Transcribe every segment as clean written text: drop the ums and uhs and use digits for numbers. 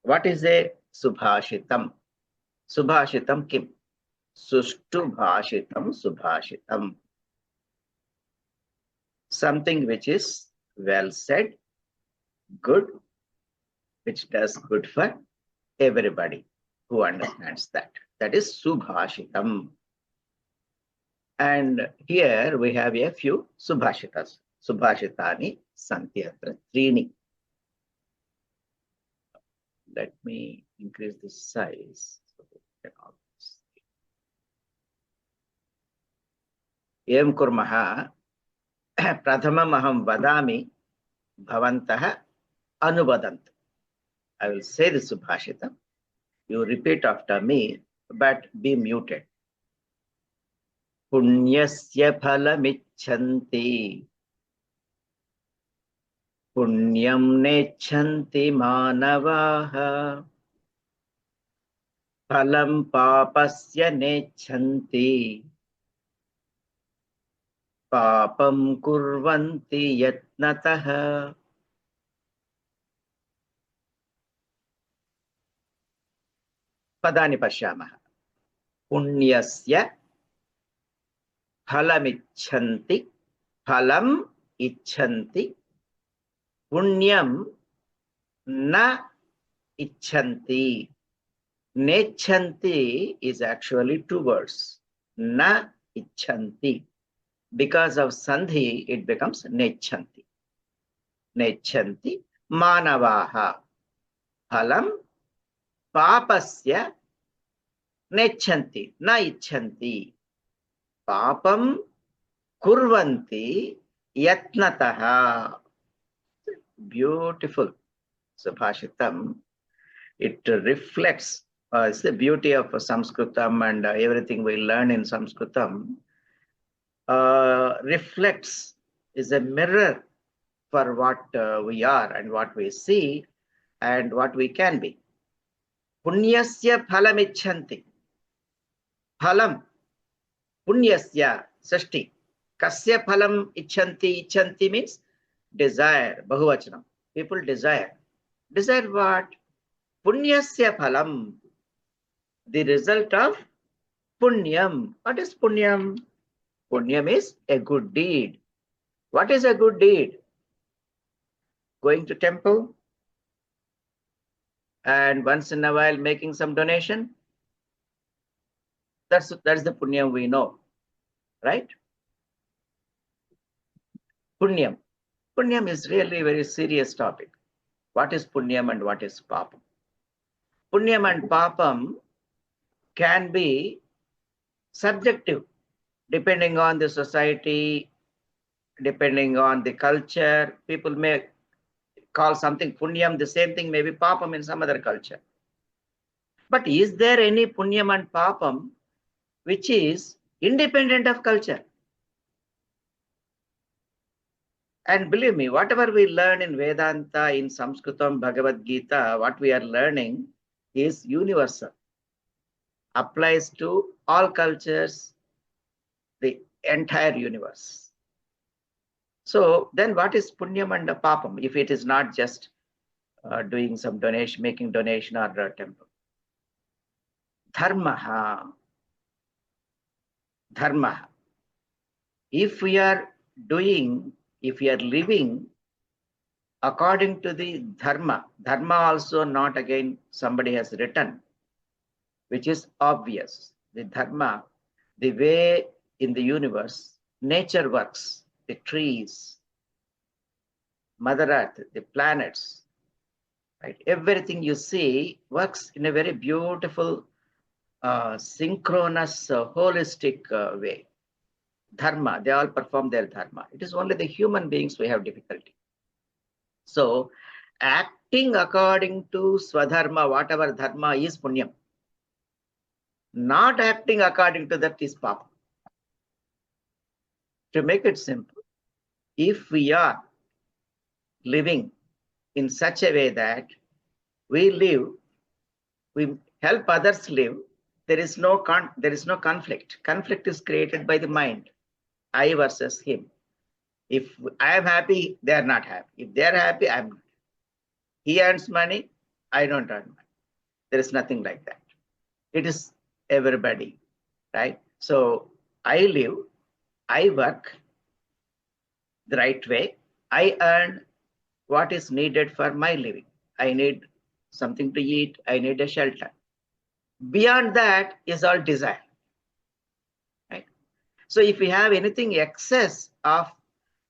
What is a subhashitam? Subhashitam kim? Sushtu bhashitam subhashitam. Something which is well said, good, which does good for everybody who understands that. That is subhashitam. And here we have a few subhashitas. Subhashitani santi atra trini. Let me increase the size. Evam kurmaha prathamam aham vadami bhavantah anuvadant. I will say the subhashitam. You repeat after me, but be muted. Punyasya phalamicchanti. Punyam nechanti manavaha. Phalam papasya nechanti. Papam kurvanti yatnataha. Padani pashyamaha. Punyasya phalamicchanti. Phalam icchanti. Punyam na icchanti. Nechanti is actually two words. Na icchanti. Because of sandhi, it becomes nechanti. Nechanti manavaha. Phalam papasya nechanti. Na icchanti. Papam kurvanti yatnataha. Beautiful subhashitam. It reflects it's the beauty of Sanskritam and everything we learn in Sanskritam reflects, is a mirror for what we are and what we see and what we can be. Punyasya phalam icchanti. Phalam. Punyasya sashti. Kasya phalam icchanti. Icchanti means desire. Bahuvachanam. People desire. Desire what? Punyasya phalam. The result of punyam. What is punyam? Punyam is a good deed. What is a good deed? Going to temple and once in a while making some donation. That's the punyam we know, right? Punyam. Punyam is really a very serious topic. What is punyam and what is papam? Punyam and papam can be subjective, depending on the society, depending on the culture. People may call something punyam, the same thing may be papam in some other culture. But is there any punyam and papam which is independent of culture? And believe me, whatever we learn in Vedanta, in Sanskritam, Bhagavad Gita, what we are learning is universal. Applies to all cultures, the entire universe. So then what is punyam and papam if it is not just doing some donation, making donation or temple? Dharmaha. Dharma. If we are living according to the dharma also not again somebody has written, which is obvious. The dharma, the way in the universe, nature works, the trees, Mother Earth, the planets, right? Everything you see works in a very beautiful, synchronous, holistic way. Dharma, they all perform their dharma. It is only the human beings we have difficulty. So, acting according to swadharma, whatever dharma is punyam. Not acting according to that is papa. To make it simple, if we are living in such a way that we help others live, there is no conflict. Conflict is created by the mind, I versus him. If I am happy, they are not happy. If they are happy, I am not. He earns money, I don't earn money. There is nothing like that. It is everybody, right? So I live, I work the right way. I earn what is needed for my living. I need something to eat. I need a shelter. Beyond that is all desire, right? So if you have anything excess of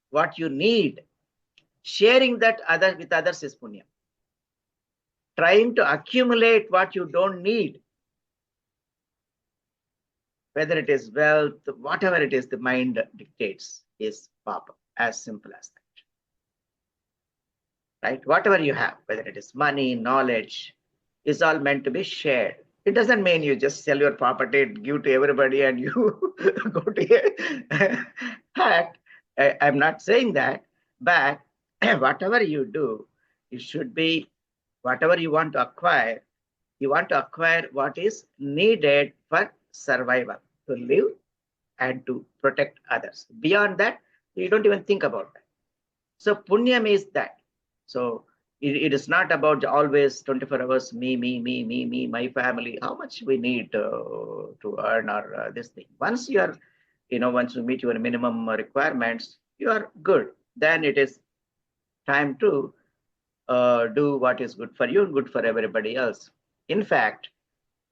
what you need, sharing that other with others is punya. Trying to accumulate what you don't need, whether it is wealth, whatever it is, the mind dictates, is papa. As simple as that. Right? Whatever you have, whether it is money, knowledge, is all meant to be shared. It doesn't mean you just sell your property, give to everybody, and you go to a hack. I'm not saying that, but whatever you do, it should be whatever you want to acquire. You want to acquire what is needed for survival, to live and to protect others. Beyond that, you don't even think about that. So punyam is that. So it is not about always 24 hours, me, my family, how much we need to earn or this thing. Once you are, once you meet your minimum requirements, you are good. Then it is time to do what is good for you and good for everybody else. In fact,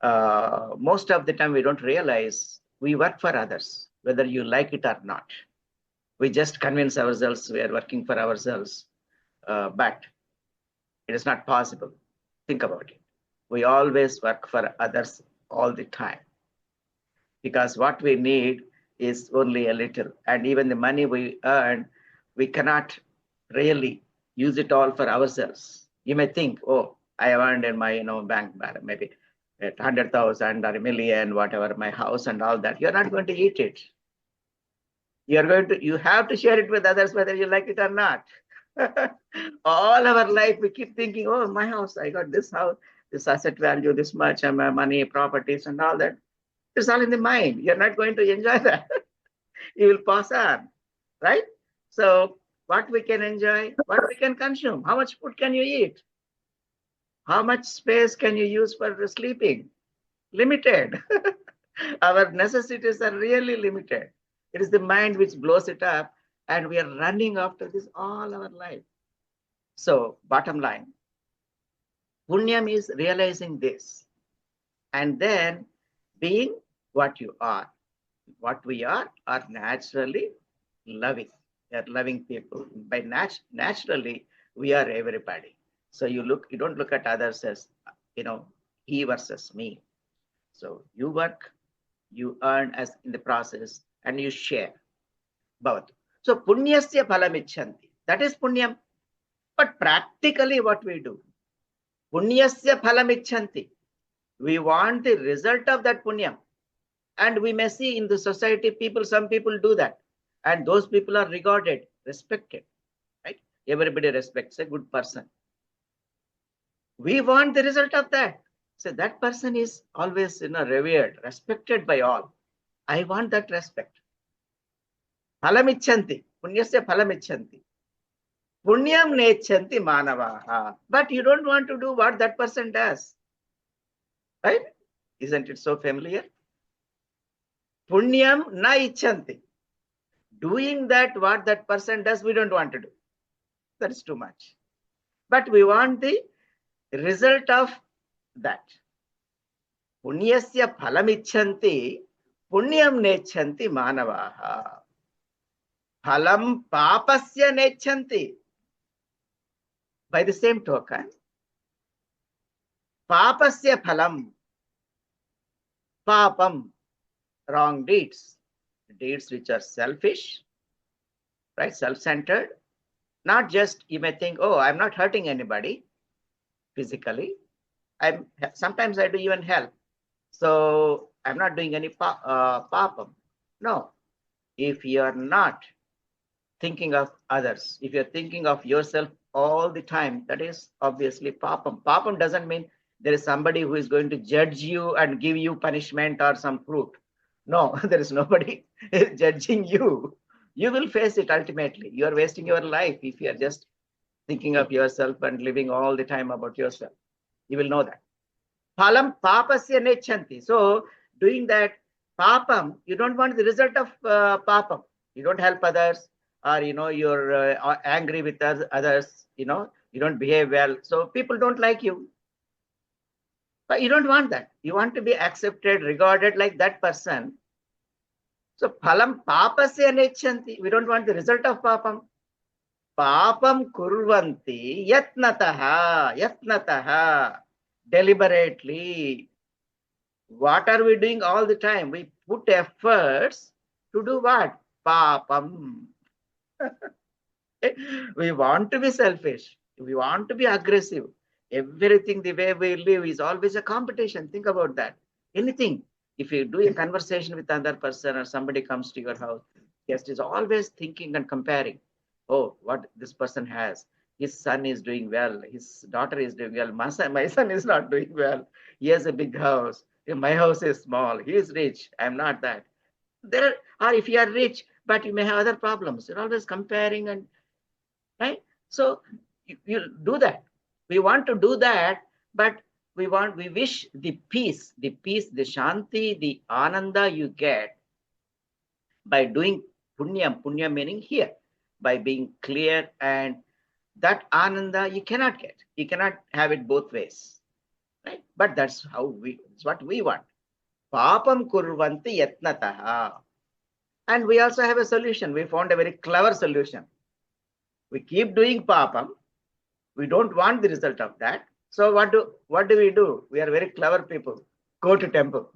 most of the time we don't realize we work for others, whether you like it or not. We just convince ourselves we are working for ourselves. But it is not possible. Think about it. We always work for others all the time because what we need is only a little. And even the money we earn, we cannot really use it all for ourselves. You may think, oh, I have earned in my bank balance, maybe 100,000 or a million, whatever, my house and all that. You're not going to eat it. You have to share it with others, whether you like it or not. All our life we keep thinking, oh, my house, I got this house, this asset value, this much, and my money, properties, and all that. It's all in the mind. You're not going to enjoy that. You will pass on, right? So what we can enjoy, what we can consume, how much food can you eat? How much space can you use for sleeping? Limited. Our necessities are really limited. It is the mind which blows it up, and we are running after this all our life. So bottom line, punyam is realizing this and then being what you are. What we are naturally loving. We are loving people. By naturally, we are everybody. So you don't look at others as, he versus me. So you work, you earn as in the process, and you share both. So punyasya phalamichanti. That is punyam. But practically what we do, punyasya phalamichanti. We want the result of that punyam. And we may see in the society some people do that. And those people are regarded, respected, right? Everybody respects a good person. We want the result of that. So that person is always, revered, respected by all. I want that respect. Phalamichanti, punyasya phalamichanti. Punyam nechanti manavaha. But you don't want to do what that person does. Right? Isn't it so familiar? Punyam na ichanti. Doing that, what that person does, we don't want to do. That is too much. But we want the result of that. Punyasya phalamichanti, punyam nechanti manavaha. Phalam papasya nechanti. By the same token, papasya phalam, papam, wrong deeds, deeds which are selfish, right? Self-centered. Not just, you may think, oh, I'm not hurting anybody physically. Sometimes I do even help. So I'm not doing any papam. No. If you're not thinking of others, if you're thinking of yourself all the time, that is obviously papam. Papam doesn't mean there is somebody who is going to judge you and give you punishment or some fruit. No, there is nobody judging you. You will face it ultimately. You are wasting your life if you are just thinking of yourself and living all the time about yourself. You will know that. Phalam papasya nechanti. So doing that papam, you don't want the result of papam. You don't help others, or you're angry with others. You don't behave well, so people don't like you. But you don't want that. You want to be accepted, regarded like that person. So phalam papasya nechanti. We don't want the result of papam. Papam kurvanti yatnataha, deliberately. What are we doing all the time? We put efforts to do what? Papam. We want to be selfish. We want to be aggressive. Everything, the way we live, is always a competition. Think about that. Anything. If you do a conversation with another person, or somebody comes to your house, guest is always thinking and comparing. Oh, what this person has. His son is doing well. His daughter is doing well. My son is not doing well. He has a big house. My house is small. He is rich. I'm not that. Or if you are rich, but you may have other problems. You're always comparing, and right. So you do that. We want to do that, but we wish the peace, the shanti, the ananda you get by doing punya meaning here, by being clear, and that ananda you cannot get. You cannot have it both ways, right? But that's what we want. Papam kurvanti yatnataha. And we also have a solution. We found a very clever solution. We keep doing papam. We don't want the result of that. So what do we do? We are very clever people. Go to temple,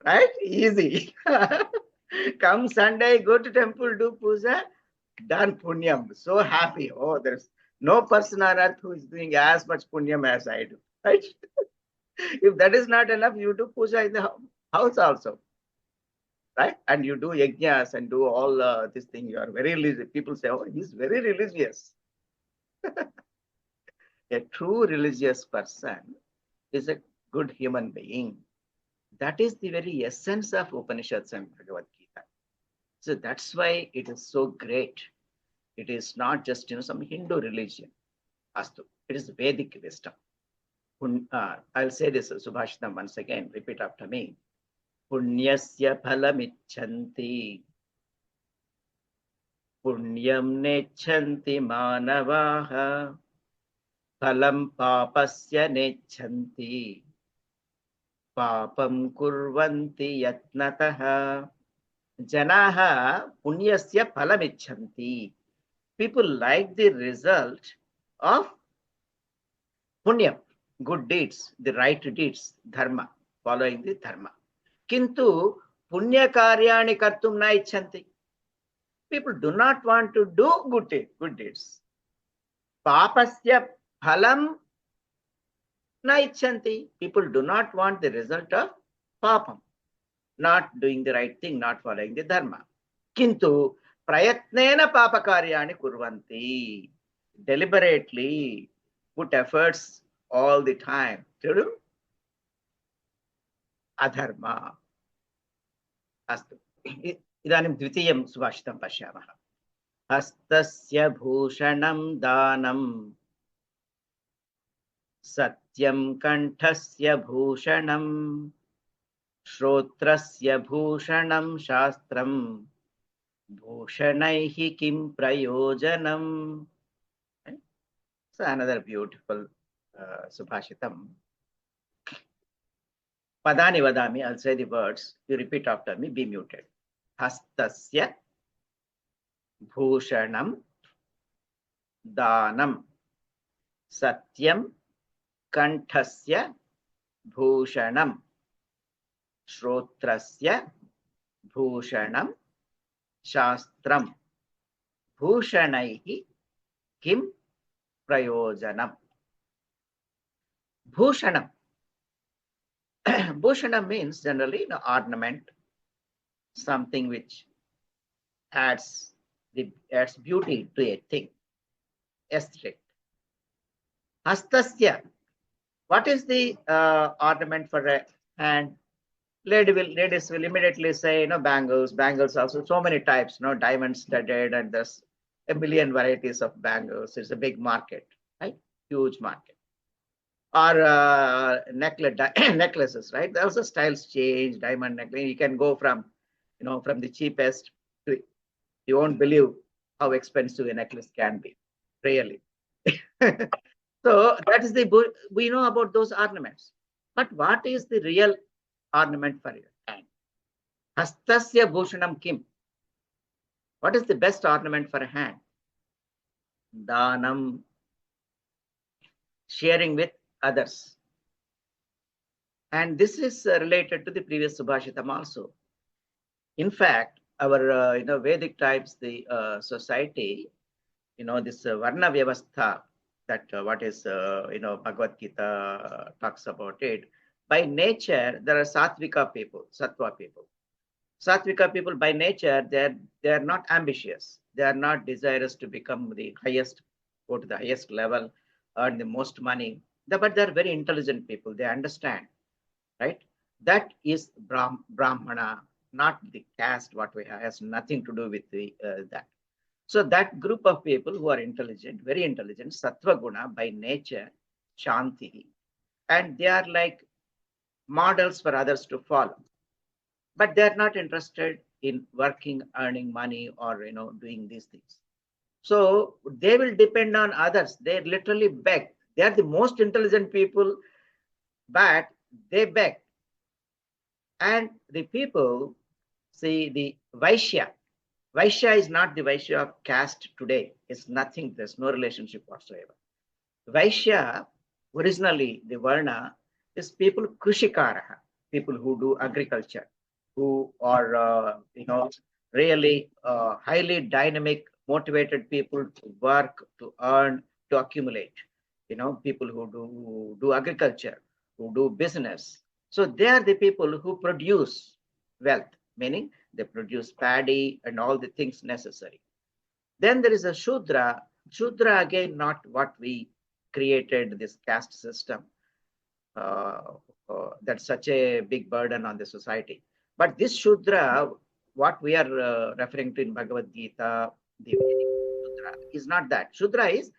right? Easy. Come Sunday, go to temple, do puja, done punyam. So happy. Oh, there's no person on earth who is doing as much punyam as I do, right? If that is not enough, you do puja in the house also, right? And you do yajnas and do all this thing. You are very religious. People say, oh, he's very religious. A true religious person is a good human being. That is the very essence of Upanishads and Bhagavad Gita. So that's why it is so great. It is not just some Hindu religion. Astu. It is Vedic wisdom. I'll say this, Subhashitam, once again. Repeat after me. Punyasya phalamichanti. Punyam nechanti manavaha. Phalam papasya nechanti. Papam kurvanti yatnataha. Janaha punyasya phalamichanti. People like the result of punyam, good deeds, the right deeds, dharma, following the dharma. Kintu punya karyani kartum na ichanti. People do not want to do good deeds. Papasya phalam na ichanti. People do not want the result of papam, not doing the right thing, not following the dharma. Kintu prayatnena papakaryani kurvanti. Deliberately put efforts all the time to do adharma. Astu. Idanim dvitiyam subhashitam pashyamah. Hastasya bhushanam danam. Satyam kanthasya bhushanam. Shrotrasya bhushanam shastram. Bhushanaihi kim prayojanam. So another beautiful subhashitam. Padani vadami, I'll say the words. You repeat after me, be muted. Hastasya bhushanam danam. Satyam kanthasya bhushanam. Shrotrasya bhushanam shastram. Bhushanaihi kim prayojanam. Bhushanam. Bhushanam means generally ornament, something which adds beauty to a thing, aesthetic. Hastasya. What is the ornament for a hand? Ladies will immediately say, bangles. Bangles also so many types, diamond studded, and there's a million varieties of bangles. It's a big market, right? Huge market. or necklaces, right? There also styles change, diamond necklace. You can go from, from the cheapest to, you won't believe how expensive a necklace can be, really. So that is we know about those ornaments. But what is the real ornament for your hand? Hastasya bhushanam kim? What is the best ornament for a hand? Danam, sharing with others. And this is related to the previous Subhashitam also. In fact, our Vedic types, the society, this Varna Vyavastha, that what is Bhagavad Gita talks about it. By nature, there are Satvika people, Sattva people. Satvika people by nature, they're not ambitious. They are not desirous to become the highest, go to the highest level, earn the most money. But they're very intelligent people. They understand, right? That is Brahmana, not the caste. What we have has nothing to do with that. So that group of people who are intelligent, very intelligent, Sattva Guna by nature, Shanti, and they are like models for others to follow. But they're not interested in working, earning money, or doing these things. So they will depend on others. They literally beg. They are the most intelligent people, but they beg. And the people, see, the Vaishya. Vaishya is not the Vaishya of caste today. It's nothing. There's no relationship whatsoever. Vaishya, originally the Varna, is people Krishikaraha, people who do agriculture, who are, really highly dynamic, motivated people to work, to earn, to accumulate. People who do agriculture, who do business. So they are the people who produce wealth, meaning they produce paddy and all the things necessary. Then there is a Shudra. Shudra, again, not what we created this caste system. That's such a big burden on the society. But this Shudra, what we are referring to in Bhagavad Gita, the Shudra, is not that. Shudra is,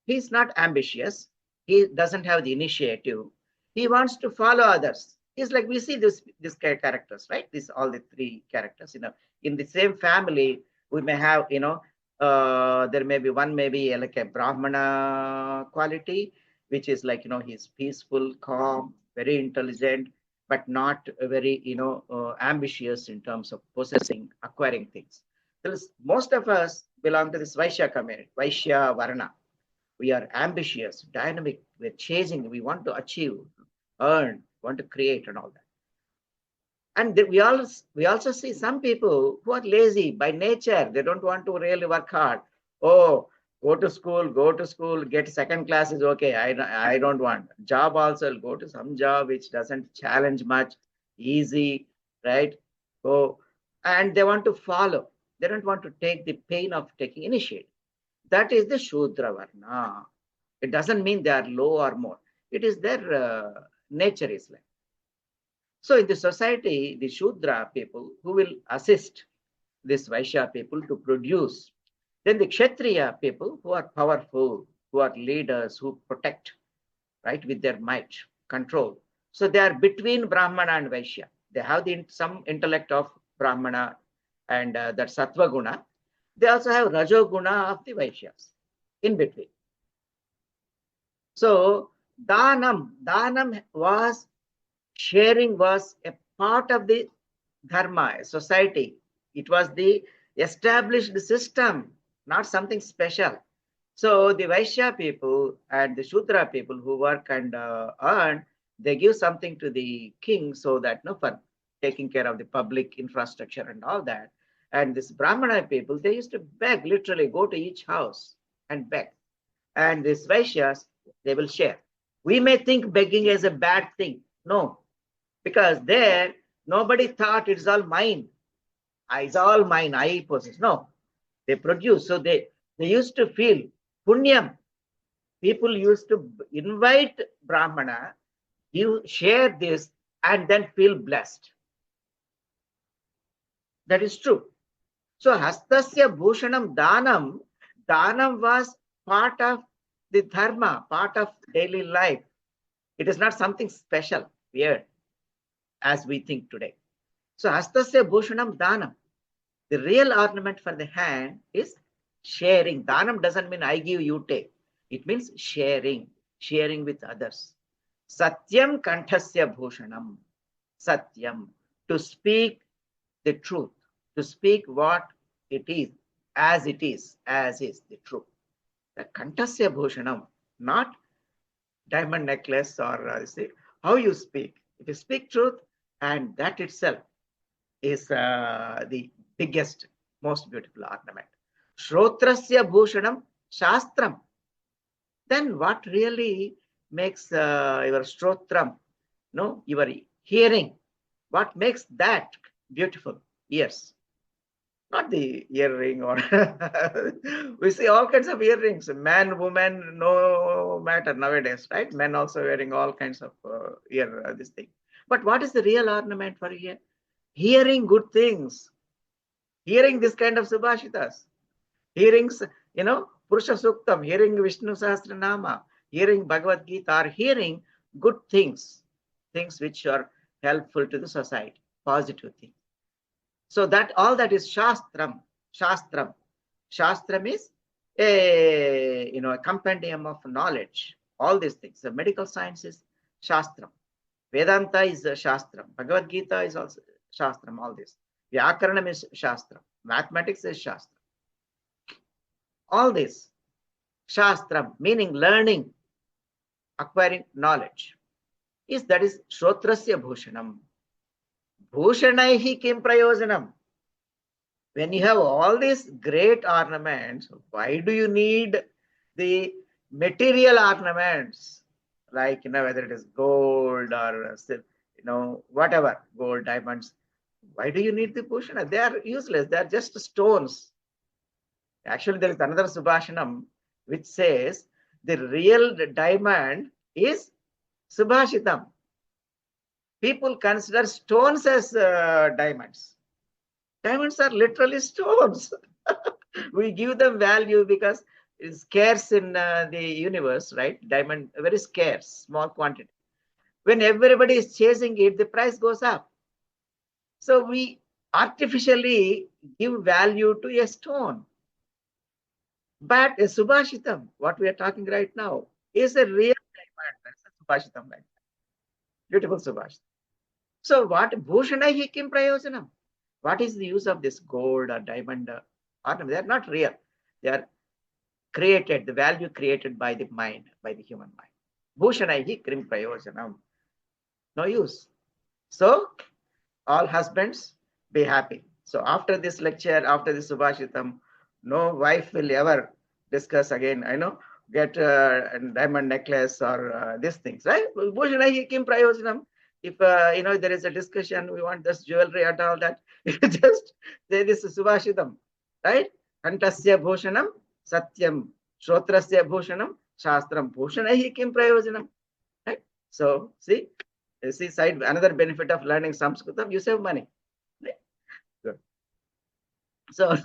he's not ambitious. He doesn't have the initiative. He wants to follow others. It's like we see this characters, right? These all the three characters. In the same family, we may have, there may be one, maybe like a Brahmana quality, which is like, he's peaceful, calm, very intelligent, but not very, ambitious in terms of possessing, acquiring things. Most of us belong to this Vaishya community, Vaishya Varna. We are ambitious, dynamic, we're chasing, we want to achieve, earn, want to create and all that. And we also see some people who are lazy by nature. They don't want to really work hard. Oh, go to school, get second class is okay. I don't want. Job also, I'll go to some job which doesn't challenge much, easy, right? So, and they want to follow. They don't want to take the pain of taking initiative. That is the Shudra Varna. It doesn't mean they are low or more. It is their nature is like. So in the society, the Shudra people who will assist this Vaishya people to produce. Then the Kshatriya people who are powerful, who are leaders, who protect, right, with their might, control. So they are between Brahmana and Vaishya. They have some intellect of Brahmana and that Sattva Guna. They also have Rajo Guna of the Vaishyas in between. So Danam was, sharing was a part of the dharma, society. It was the established system, not something special. So the Vaishya people and the Shudra people who work and earn, they give something to the king so that, for taking care of the public infrastructure and all that. And this Brahmana people, they used to beg, literally go to each house and beg. And these Vaishyas, they will share. We may think begging is a bad thing. No, because there, nobody thought it's all mine. It's all mine, I possess. No, they produce. So they used to feel punyam. People used to invite Brahmana, you share this, and then feel blessed. That is true. So hastasya bhushanam danam. Danam was part of the dharma, part of daily life. It is not something special, weird, as we think today. So hastasya bhushanam danam. The real ornament for the hand is sharing. Danam doesn't mean I give, you take. It means sharing, sharing with others. Satyam kanthasya bhushanam. Satyam, to speak the truth, to speak what it is, as is the truth. The kanthasya bhushanam, not diamond necklace or see, how you speak. If you speak truth, and that itself is the biggest, most beautiful ornament. Shrotrasya bhushanam shastram. Then what really makes your shrotram, no, your hearing, what makes that beautiful? Ears, not the earring or we see all kinds of earrings, man, woman, no matter nowadays, right? Men also wearing all kinds of this thing. But what is the real ornament for ear? Hearing good things, hearing this kind of subhashitas, hearing, Purusha Suktam, hearing Vishnu Sahasranama, hearing Bhagavad Gita, or hearing good things, things which are helpful to the society, positive things. So that all that is Shastram. Shastram. Shastram is a compendium of knowledge. All these things. The medical science is Shastram. Vedanta is Shastram. Bhagavad Gita is also Shastram. All this. Vyakaranam is Shastram. Mathematics is Shastram. All this. Shastram, meaning learning, acquiring knowledge. That is Shrotrasya Bhushanam. Bhushanaihi kim prayojanam. When you have all these great ornaments, why do you need the material ornaments? Like, whether it is gold or, whatever, gold, diamonds. Why do you need the bhushana? They are useless. They are just stones. Actually, there is another subhashanam which says the real diamond is subhashitam. People consider stones as diamonds. Diamonds are literally stones. We give them value because it's scarce in the universe, right? Diamond, very scarce, small quantity. When everybody is chasing it, the price goes up. So we artificially give value to a stone. But a subhashitam, what we are talking right now, is a real diamond. That's a subhashitam, right? Beautiful subhashitam. So what bhushanaihi kim prayojanam? What is the use of this gold or diamond ornament? They are not real. They are created, the value created by the mind, by the human mind. Bhushanaihi kim prayojanam. No use. So all husbands, be happy. So after this lecture, after this subhashitam, no wife will ever discuss again, get a diamond necklace or these things, right? Bhushanaihi kim prayojanam. If there is a discussion, we want this jewelry and all that, just say this subhashitam, right? Kantasya bhushanam satyam, shrotrasya bhushanam shastram, bhushanaihi kim prayojanam, right? So see side, another benefit of learning Sanskritam, you save money. Right? Good. So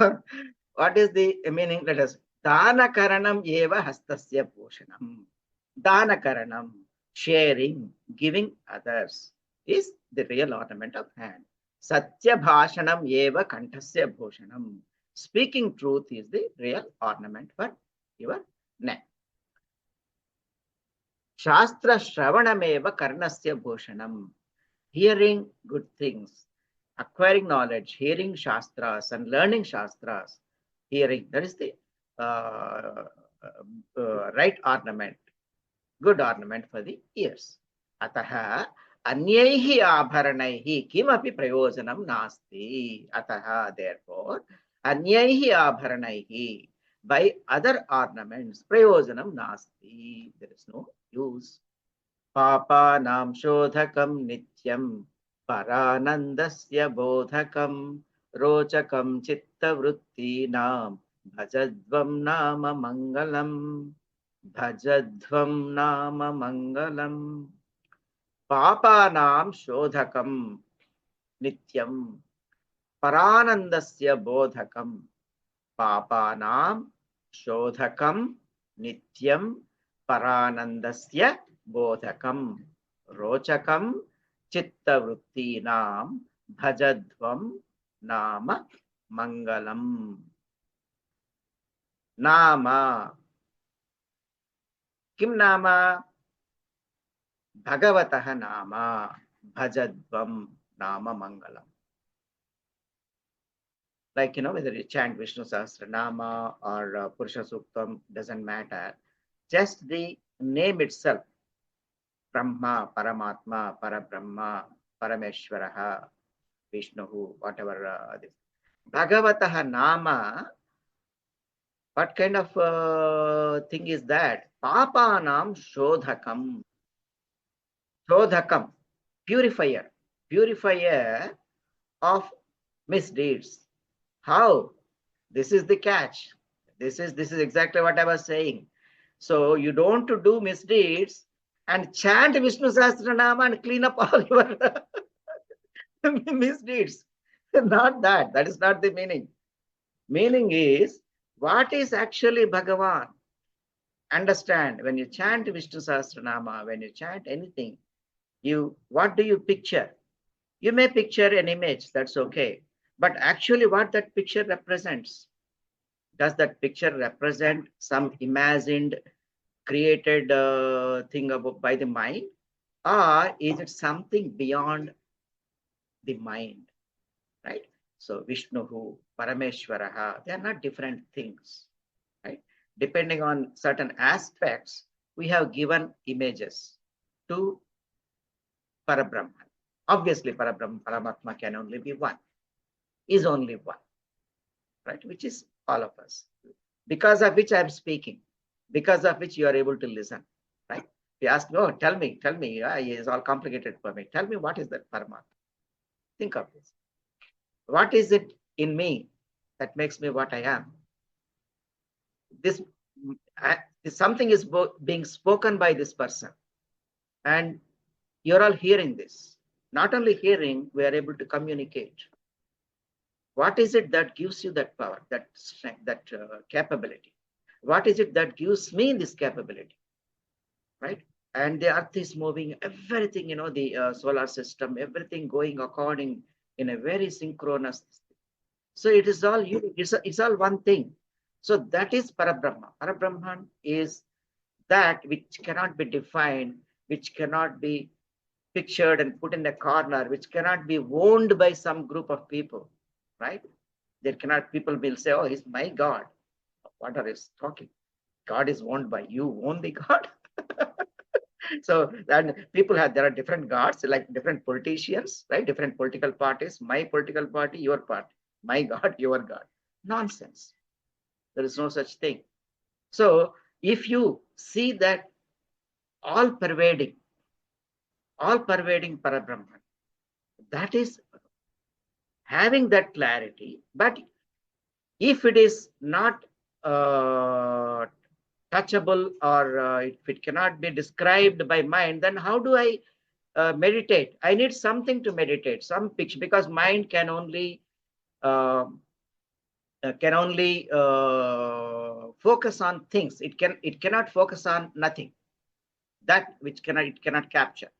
what is the meaning? Let us. Dana karanam eva hastasya bhushanam. Dana karanam, sharing, giving others, is the real ornament of hand. Satya bhashanam eva kanthasya bhushanam. Speaking truth is the real ornament for your neck. Shastra shravanameva karnasya bhushanam. Hearing good things, acquiring knowledge, hearing shastras and learning shastras, hearing, that is the right ornament, good ornament for the ears. Ataha anyaihi abharanaihi kimapi prayojanam nasti. Ataha, therefore, anyaihi abharanaihi, by other ornaments, prayojanam nasti, there is no use. Papanam shodhakam nityam paranandasya bodhakam rochakam chitta vrittinam bhajadvam nama mangalam. Bhajadvam nama mangalam. Papanam shodhakam nityam paranandasya bodhakam. Papanam shodhakam nityam paranandasya bodhakam rochakam chittavrittinam bhajadvam nama mangalam. Nama. Kim nama? Bhagavatah nama. Bhajadvam nama mangalam. Like, whether you chant Vishnu Sahasranama or Purusha Suktam, doesn't matter. Just the name itself, Brahma, Paramatma, Parabrahma, Parameshwaraha, Vishnu, whatever this. Bhagavatah Nama, what kind of thing is that? Papanam Shodhakam. Shodhakam, purifier of misdeeds. How? This is the catch. This is exactly what I was saying. So you don't do misdeeds and chant Vishnu Sahasranama and clean up all your misdeeds. Not that. That is not the meaning. Meaning is, what is actually Bhagavan? Understand, when you chant Vishnu Sahasranama, when you chant anything, what do you picture? You may picture an image, that's okay. But actually what that picture represents? Does that picture represent some imagined, created thing by the mind? Or is it something beyond the mind? Right? So Vishnu, Parameshwaraha, they are not different things. Right? Depending on certain aspects, we have given images to Parabrahman. Obviously, Paramatma can only be one, is only one, right? Which is all of us, because of which I am speaking, because of which you are able to listen, right? You ask me, oh, tell me, it's all complicated for me. Tell me, what is that Paramatma? Think of this. What is it in me that makes me what I am? This something is being spoken by this person, and you're all hearing this. Not only hearing, we are able to communicate. What is it that gives you that power, that strength, that capability? What is it that gives me this capability, right? And the earth is moving, everything, the solar system, everything going according in a very synchronous. So it is all you. It's all one thing. So that is Parabrahma. Parabrahman is that which cannot be defined, which cannot be pictured and put in a corner, which cannot be owned by some group of people, right? There cannot, people will say, oh, he's my God. What are you talking? God is owned by you, own the God. So then there are different gods, like different politicians, right? Different political parties, my political party, your party, my God, your God. Nonsense. There is no such thing. So if you see that all pervading Parabrahman, that is having that clarity. But if it is not touchable, or if it cannot be described by mind, then how do I meditate? I need something to meditate, some picture, because mind can only focus on things. It cannot focus on nothing, that which it cannot capture.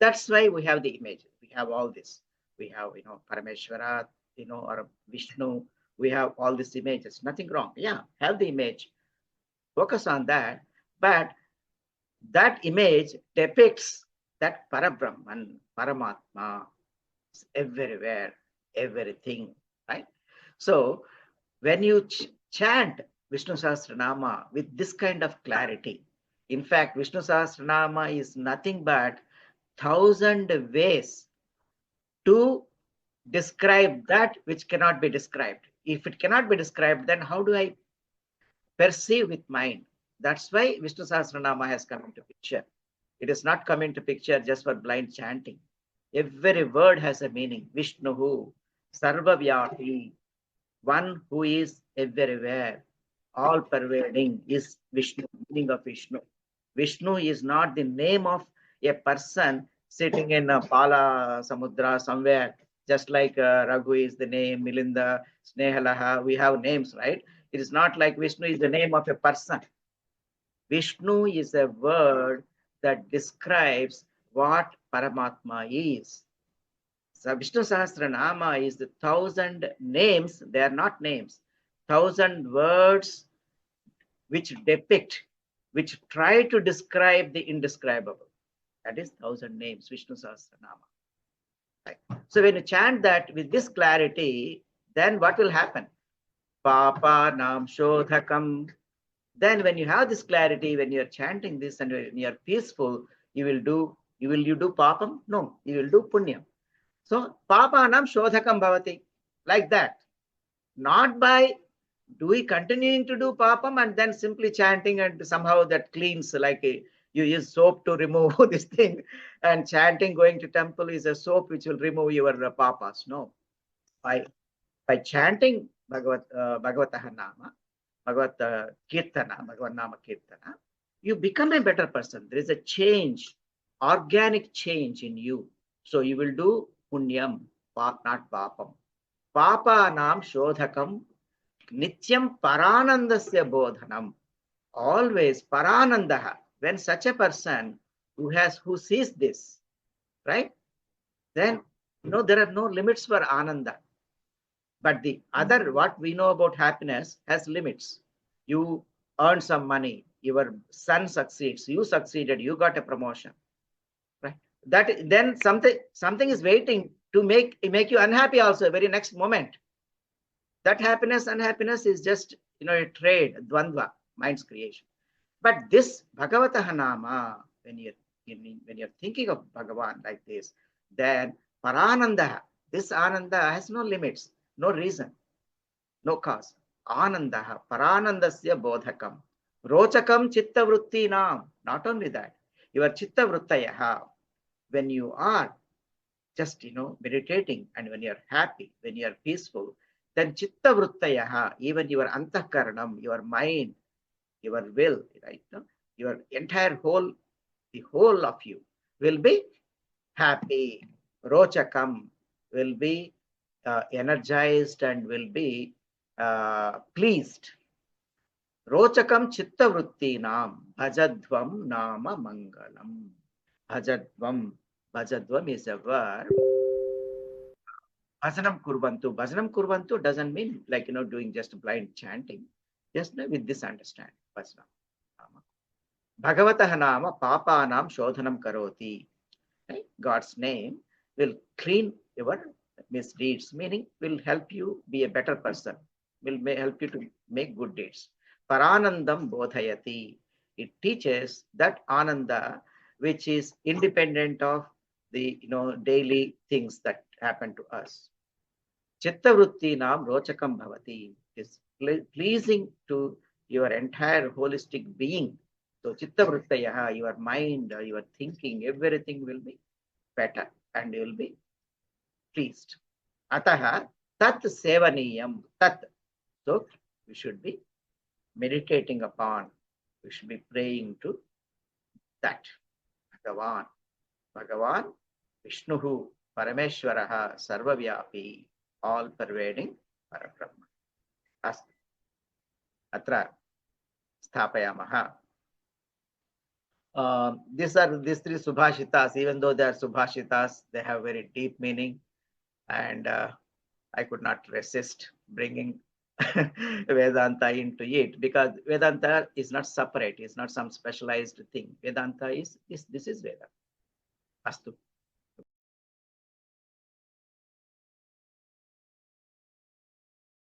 That's why we have the images. We have all this. We have, Parameshwara, or Vishnu. We have all these images. Nothing wrong. Yeah, have the image. Focus on that. But that image depicts that Parabrahman, Paramatma, everywhere, everything, right? So when you chant Vishnu Sahasranama with this kind of clarity, in fact, Vishnu Sahasranama is nothing but 1,000 ways to describe that which cannot be described. If it cannot be described, then how do I perceive with mind? That's why Vishnu Sahasranama has come into picture. It is not come into picture just for blind chanting. Every word has a meaning. Vishnu, Sarvavyapi, one who is everywhere, all pervading, is Vishnu, meaning of Vishnu. Vishnu is not the name of a person sitting in a Pala Samudra somewhere, just like Raghu is the name, Milinda, Snehalaha, we have names, right? It is not like Vishnu is the name of a person. Vishnu is a word that describes what Paramatma is. So Vishnu Sahasranama is the 1,000 names, they are not names, 1,000 words which depict, which try to describe the indescribable. That is 1,000 names, Vishnu Sahasranama. Right. So when you chant that with this clarity, then what will happen? Papa Nam Shodhakam. Then when you have this clarity, when you're chanting this and when you're peaceful, you do papam? No, you will do punyam. So Papa Nam Shodhakam Bhavati. Like that. Not by continuing to do papam and then simply chanting and somehow that cleans, like you use soap to remove this thing, and chanting going to temple is a soap which will remove your papas. No. By chanting Bhagavataha Nama, Bhagavat Kirtana, Bhagavat Nama Kirtana, you become a better person. There is a change, organic change in you. So you will do punyam, not papam. Papa nam shodhakam, nityam paranandasya bodhanam. Always paranandaha. When such a person who sees this, right? Then there are no limits for ananda. But the other, what we know about happiness has limits. You earn some money, your son succeeds, you succeeded, you got a promotion, right? That then something is waiting to make you unhappy also very next moment. That happiness, unhappiness is just a trade, dvandva, mind's creation. But this Bhagavataha Nama, when you're thinking of Bhagavan like this, then parananda, this ananda has no limits. No reason, no cause. Anandaha, paranandasya bodhakam. Rochakam chitta vrittinam. Not only that, your chitta vrittayaha, when you are just, meditating and when you're happy, when you're peaceful, then chitta vrittayaha, even your antakaranam, your mind, your will, right? Your entire the whole of you will be happy. Rochakam will be energized and will be pleased. Rochakam chitta vrittinam bhajadvam nama mangalam. Bhajadvam is a verb. Bhajanam kurvantu. Bhajanam kurvantu doesn't mean like doing just blind chanting. Just with this understanding. Bhajanam. Bhagavatah nama papanam shodhanam karoti. Right? God's name will clean your misdeeds, meaning will help you be a better person, will help you to make good deeds. Paranandam bodhayati. It teaches that ananda, which is independent of the daily things that happen to us. Chitta vrittinam rochakam bhavati is pleasing to your entire holistic being. So chitta vrittayaha, your mind, your thinking, everything will be better and you will be pleased. Ataha tat sevaniyam tat. So we should be meditating upon, we should be praying to that. Bhagavan, Vishnuhu, Parameshwaraha, Sarvavyapi, all pervading Parabrahma. Astu. Atra sthapayamaha. These three subhashitas, even though they are subhashitas, they have very deep meaning, and I could not resist bringing Vedanta into it, because Vedanta is not separate, it's not some specialized thing. Vedanta is this is Vedanta. Astu.